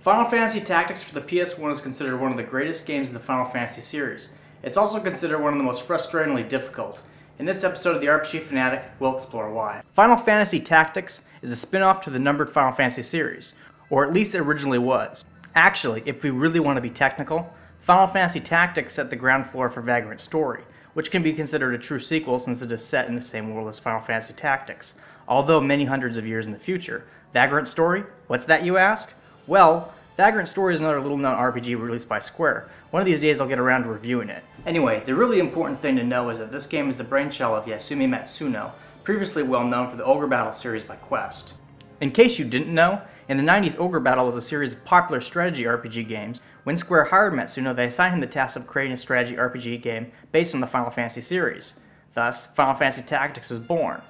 Final Fantasy Tactics for the PS1 is considered one of the greatest games in the Final Fantasy series. It's also considered one of the most frustratingly difficult. In this episode of the RPG Fanatic, we'll explore why. Final Fantasy Tactics is a spin-off to the numbered Final Fantasy series, or at least it originally was. Actually, if we really want to be technical, Final Fantasy Tactics set the ground floor for Vagrant Story, which can be considered a true sequel since it is set in the same world as Final Fantasy Tactics, although many hundreds of years in the future. Vagrant Story? What's that, you ask? Well, Vagrant Story is another little-known RPG released by Square. One of these days I'll get around to reviewing it. Anyway, the really important thing to know is that this game is the brainchild of Yasumi Matsuno, previously well known for the Ogre Battle series by Quest. In case you didn't know, in the 90s Ogre Battle was a series of popular strategy RPG games. When Square hired Matsuno, they assigned him the task of creating a strategy RPG game based on the Final Fantasy series. Thus, Final Fantasy Tactics was born.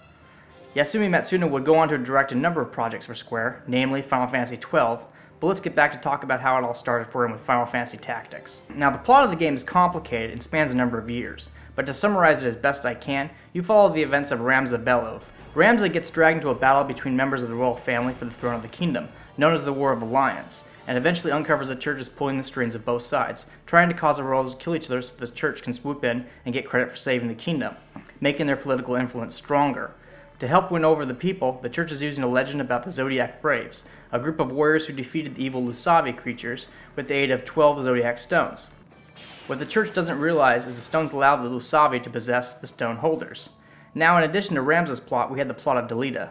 Yasumi Matsuno would go on to direct a number of projects for Square, namely Final Fantasy XII, but let's get back to talk about how it all started for him with Final Fantasy Tactics. Now, the plot of the game is complicated and spans a number of years, but to summarize it as best I can, you follow the events of Ramza Belov. Ramza gets dragged into a battle between members of the royal family for the throne of the kingdom, known as the War of Alliance, and eventually uncovers the churches pulling the strings of both sides, trying to cause the royals to kill each other so the church can swoop in and get credit for saving the kingdom, making their political influence stronger. To help win over the people, the church is using a legend about the Zodiac Braves, a group of warriors who defeated the evil Lusavi creatures with the aid of 12 Zodiac stones. What the church doesn't realize is the stones allow the Lusavi to possess the stone holders. Now, in addition to Ramza's plot, we had the plot of Delita,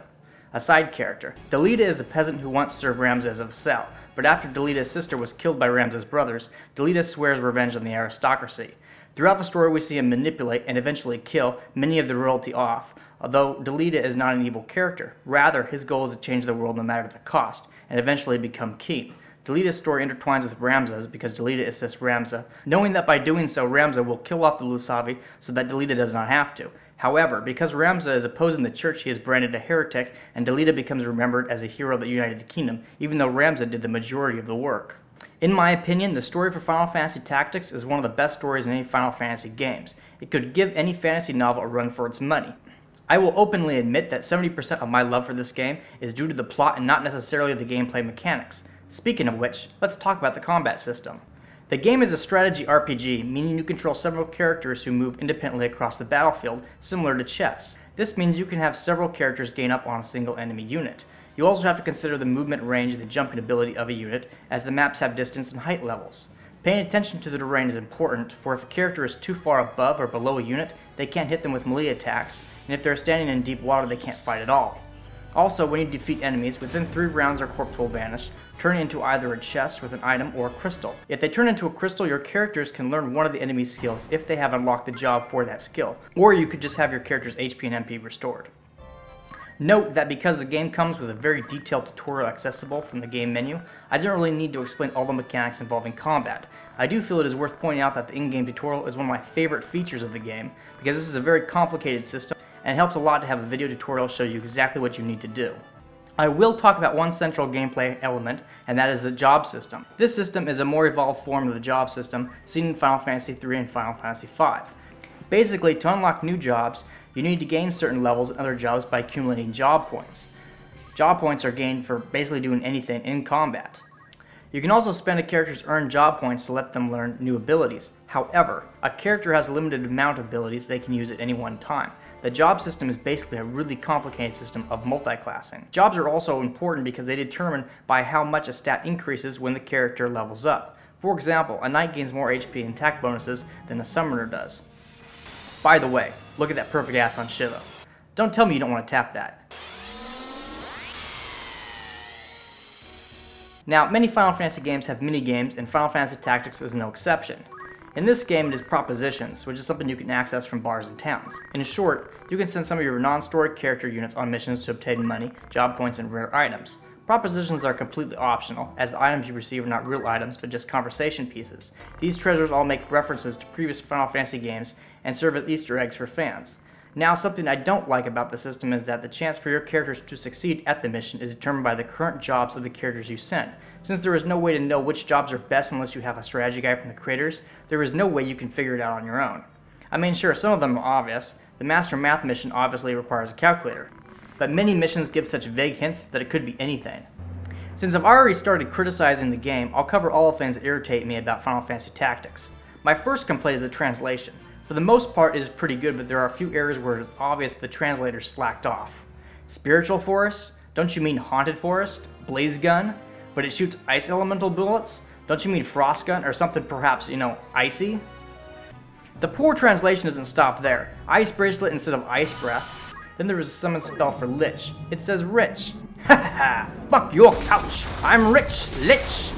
a side character. Delita is a peasant who once served Ramza as a vassal, but after Delita's sister was killed by Ramza's brothers, Delita swears revenge on the aristocracy. Throughout the story, we see him manipulate and eventually kill many of the royalty off, although Delita is not an evil character. Rather, his goal is to change the world no matter the cost, and eventually become king. Delita's story intertwines with Ramza's because Delita assists Ramza, knowing that by doing so, Ramza will kill off the Lusavi so that Delita does not have to. However, because Ramza is opposing the church, he is branded a heretic, and Delita becomes remembered as a hero that united the kingdom, even though Ramza did the majority of the work. In my opinion, the story for Final Fantasy Tactics is one of the best stories in any Final Fantasy games. It could give any fantasy novel a run for its money. I will openly admit that 70% of my love for this game is due to the plot and not necessarily the gameplay mechanics. Speaking of which, let's talk about the combat system. The game is a strategy RPG, meaning you control several characters who move independently across the battlefield, similar to chess. This means you can have several characters gain up on a single enemy unit. You also have to consider the movement range and the jumping ability of a unit, as the maps have distance and height levels. Paying attention to the terrain is important, for if a character is too far above or below a unit, they can't hit them with melee attacks, and if they're standing in deep water, they can't fight at all. Also, when you defeat enemies, within 3 rounds their corpse will vanish, turning into either a chest with an item or a crystal. If they turn into a crystal, your characters can learn one of the enemy's skills if they have unlocked the job for that skill, or you could just have your character's HP and MP restored. Note that because the game comes with a very detailed tutorial accessible from the game menu, I don't really need to explain all the mechanics involving combat. I do feel it is worth pointing out that the in-game tutorial is one of my favorite features of the game, because this is a very complicated system, and it helps a lot to have a video tutorial show you exactly what you need to do. I will talk about one central gameplay element, and that is the job system. This system is a more evolved form of the job system seen in Final Fantasy III and Final Fantasy V. Basically, to unlock new jobs, you need to gain certain levels in other jobs by accumulating job points. Job points are gained for basically doing anything in combat. You can also spend a character's earned job points to let them learn new abilities. However, a character has a limited amount of abilities they can use at any one time. The job system is basically a really complicated system of multi-classing. Jobs are also important because they determine by how much a stat increases when the character levels up. For example, a knight gains more HP and attack bonuses than a summoner does. By the way, look at that perfect ass on Shiva. Don't tell me you don't want to tap that. Now, many Final Fantasy games have mini-games, and Final Fantasy Tactics is no exception. In this game, it is propositions, which is something you can access from bars and towns. In short, you can send some of your non-story character units on missions to obtain money, job points, and rare items. Propositions are completely optional, as the items you receive are not real items but just conversation pieces. These treasures all make references to previous Final Fantasy games and serve as Easter eggs for fans. Now, something I don't like about the system is that the chance for your characters to succeed at the mission is determined by the current jobs of the characters you send. Since there is no way to know which jobs are best unless you have a strategy guide from the creators, there is no way you can figure it out on your own. I mean, sure, some of them are obvious. The Master Math mission obviously requires a calculator, but many missions give such vague hints that it could be anything. Since I've already started criticizing the game, I'll cover all the things that irritate me about Final Fantasy Tactics. My first complaint is the translation. For the most part, it is pretty good, but there are a few areas where it is obvious the translator slacked off. Spiritual Forest? Don't you mean Haunted Forest? Blaze Gun? But it shoots ice elemental bullets? Don't you mean Frost Gun or something perhaps, icy? The poor translation doesn't stop there. Ice Bracelet instead of Ice Breath. Then there is a summon spell for Lich. It says Rich. Ha ha ha! Fuck your couch! I'm rich! Lich!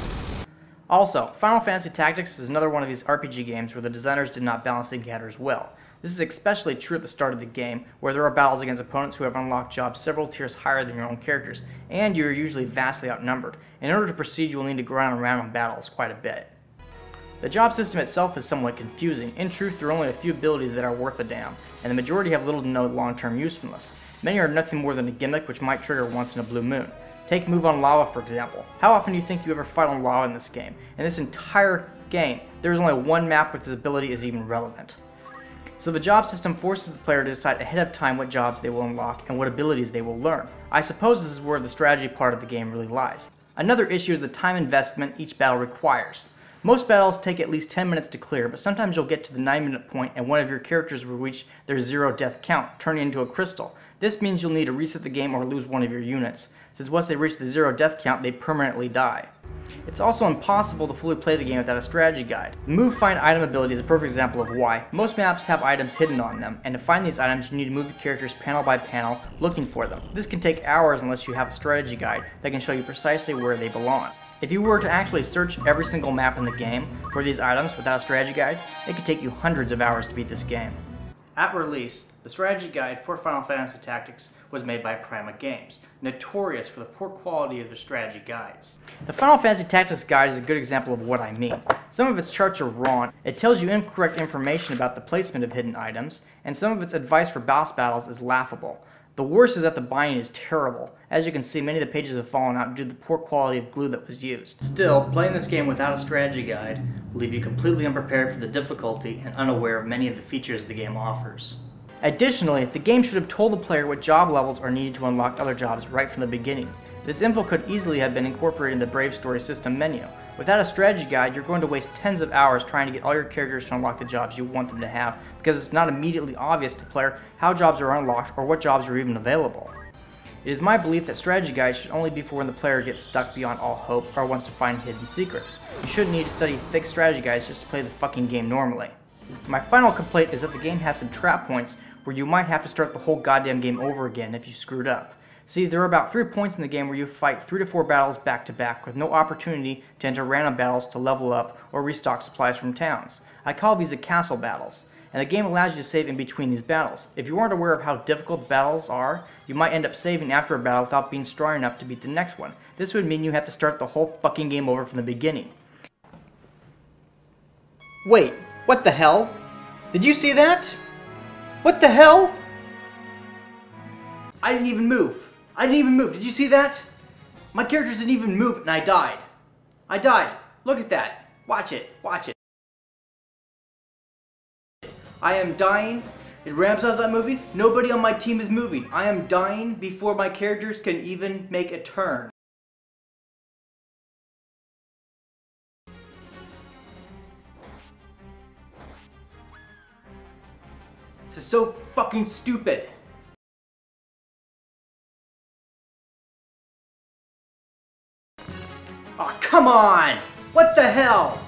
Also, Final Fantasy Tactics is another one of these RPG games where the designers did not balance the encounters well. This is especially true at the start of the game, where there are battles against opponents who have unlocked jobs several tiers higher than your own characters, and you are usually vastly outnumbered. In order to proceed, you will need to grind around on battles quite a bit. The job system itself is somewhat confusing. In truth, there are only a few abilities that are worth a damn, and the majority have little to no long-term usefulness. Many are nothing more than a gimmick which might trigger once in a blue moon. Take Move on Lava, for example. How often do you think you ever fight on lava in this game? In this entire game, there is only one map where this ability is even relevant. So the job system forces the player to decide ahead of time what jobs they will unlock and what abilities they will learn. I suppose this is where the strategy part of the game really lies. Another issue is the time investment each battle requires. Most battles take at least 10 minutes to clear, but sometimes you'll get to the 9-minute point and one of your characters will reach their 0 death count, turning into a crystal. This means you'll need to reset the game or lose one of your units, since once they reach the 0 death count, they permanently die. It's also impossible to fully play the game without a strategy guide. The Move Find Item ability is a perfect example of why. Most maps have items hidden on them, and to find these items you need to move the characters panel by panel looking for them. This can take hours unless you have a strategy guide that can show you precisely where they belong. If you were to actually search every single map in the game for these items without a strategy guide, it could take you hundreds of hours to beat this game. At release, the strategy guide for Final Fantasy Tactics was made by Prima Games, notorious for the poor quality of their strategy guides. The Final Fantasy Tactics guide is a good example of what I mean. Some of its charts are wrong, it tells you incorrect information about the placement of hidden items, and some of its advice for boss battles is laughable. The worst is that the binding is terrible. As you can see, many of the pages have fallen out due to the poor quality of glue that was used. Still, playing this game without a strategy guide will leave you completely unprepared for the difficulty and unaware of many of the features the game offers. Additionally, the game should have told the player what job levels are needed to unlock other jobs right from the beginning. This info could easily have been incorporated in the Brave Story system menu. Without a strategy guide, you're going to waste tens of hours trying to get all your characters to unlock the jobs you want them to have, because it's not immediately obvious to the player how jobs are unlocked or what jobs are even available. It is my belief that strategy guides should only be for when the player gets stuck beyond all hope or wants to find hidden secrets. You shouldn't need to study thick strategy guides just to play the fucking game normally. My final complaint is that the game has some trap points where you might have to start the whole goddamn game over again if you screwed up. See, there are about 3 points in the game where you fight 3 to 4 battles back to back with no opportunity to enter random battles to level up or restock supplies from towns. I call these the castle battles, and the game allows you to save in between these battles. If you aren't aware of how difficult the battles are, you might end up saving after a battle without being strong enough to beat the next one. This would mean you have to start the whole fucking game over from the beginning. Wait, what the hell? Did you see that? What the hell? I didn't even move. I didn't even move. Did you see that? My characters didn't even move and I died. I died. Look at that. Watch it. Watch it. I am dying. In Ramson's not moving. Nobody on my team is moving. I am dying before my characters can even make a turn. This is so fucking stupid. Oh, come on! What the hell?